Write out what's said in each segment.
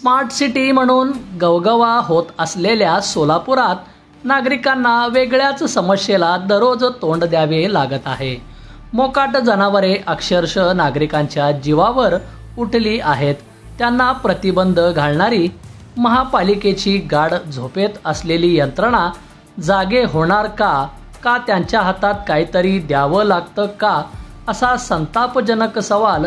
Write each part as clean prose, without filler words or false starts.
Smart city म्हणून गवगवा होत असलेल्या सोलापुरात नागरिकांना वेगळ्याच समस्येला दररोज तोंड द्यावे लागत आहे। मोकाट जनावरे अक्षरशः नागरिकांच्या जीवावर उठली आहेत। त्यांना प्रतिबंध घालणारी महापालिकेची गाढ झोपेत असलेली यंत्रणा जागे होणार का त्यांच्या हातात काहीतरी द्यावं लागतं का, असा संतापजनक सवाल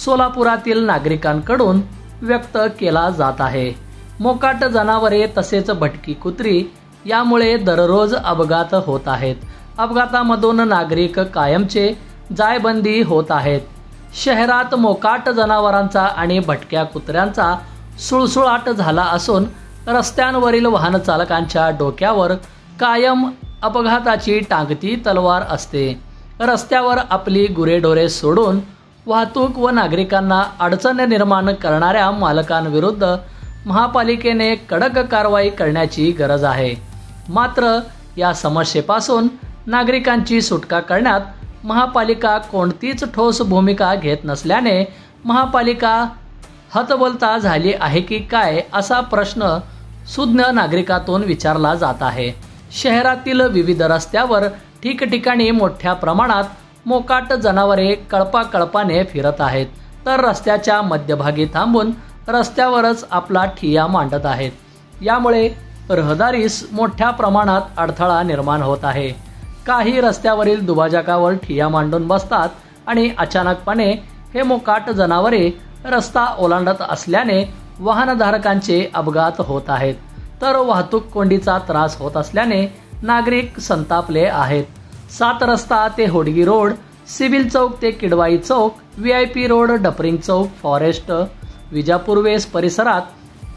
सोलापुरातील नागरिकांकडून व्यक्त केला जात आहे। मोकाट जनावरे तसेच भटकी कुत्री यामुळे दररोज अपघात होत आहेत। अपघातामधून नागरिक कायमचे जायबंदी होत आहेत। शहरात मोकाट जनावरांचा आणि भटक्या कुत्र्यांचा सुळसुळाट झाला असून रस्त्यांवरील वाहन चालकांच्या डोक्यावर कायम अपघाताची टांगती तलवार असते। रस्त्यावर आपली गुरेढोरे सोडून वाहतूक व नागरिकांना अडचण निर्माण करणाऱ्या मालकांविरुद्ध महापालिकेने कडक कारवाई करण्याची गरज आहे। मात्र या समस्येपासून नागरिकांची सुटका करण्यात महापालिका कोणतीच ठोस भूमिका घेत नसल्याने महापालिका हतबलता झाली आहे की काय, असा प्रश्न सुज्ञ नागरिकातून विचारला जात आहे। शहरातील विविध रस्त्यावर ठिकठिकाणी मोठ्या प्रमाणात मोकाट जनावरे कळपाकळपाने फिरत आहेत, तर रस्त्याच्या मध्यभागी थांबून रस्त्यावरच आपला ठिय्या मांडत आहेत। यामुळे रहदारीस मोठ्या प्रमाणात अडथळा निर्माण होत आहे। काही रस्त्यावरील दुभाजकावर ठिय्या मांडून बसतात आणि अचानकपणे हे मोकाट जनावरे रस्ता ओलांडत असल्याने वाहनधारकांचे अपघात होत आहेत, तर वाहतूक कोंडीचा त्रास होत असल्याने नागरिक संतापले आहेत। 7 रस्ता ते होडगी रोड, सिव्हिल चौक ते किडवाई चौक, VIP रोड, डपरिंग चौक, फॉरेस्ट, विजापूर वेस परिसरात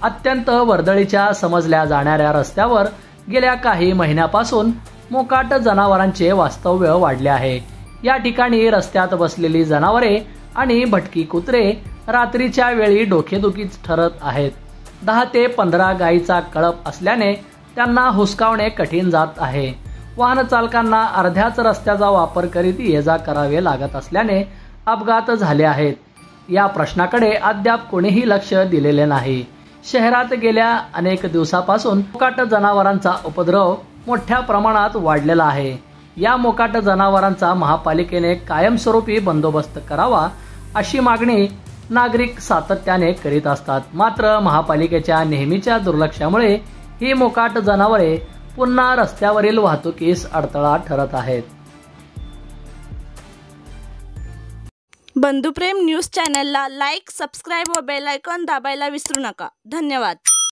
अत्यंत वर्दळीच्या समजल्या जाणाऱ्या रस्त्यावर गेल्या काही महिन्यापासून मोकाट जनावरांचे वास्तव्य वाढले आहे। या ठिकाणी रस्त्यात बसलेली जनावरे आणि भटकी कुत्रे रात्रीच्या वेळी डोकेदुखीच ठरत आहेत। 10 ते 15 गायीचा कळप असल्याने त्यांना हुसकावणे कठीण जात आहे। वाहन चालकांना अर्ध्याच रस्त्याचा वापर करीत ये-जा करावे लागत असल्याने अपघात झाले आहेत। या प्रश्नाकडे अद्याप कोणीही लक्ष दिलेले नाही। शहरात गेल्या अनेक दिवसापासून मोकाट जनावरांचा उपद्रव मोठ्या प्रमाणात वाढलेला आहे। या मोकाट जनावरांचा महापालिकेने कायमस्वरूपी बंदोबस्त करावा अशी मागणी नागरिक सातत्याने करीत असतात। मात्र महापालिकेच्या नेहमीच्या दुर्लक्षामुळे ही मोकाट जनावरे पुन्हा रस्त्यावरील वाहतुकीस अडथळा ठरत आहेत। बंधुप्रेम न्यूज चॅनलला लाईक, सबस्क्राईब व बेल आयकॉन दाबायला विसरू नका। धन्यवाद।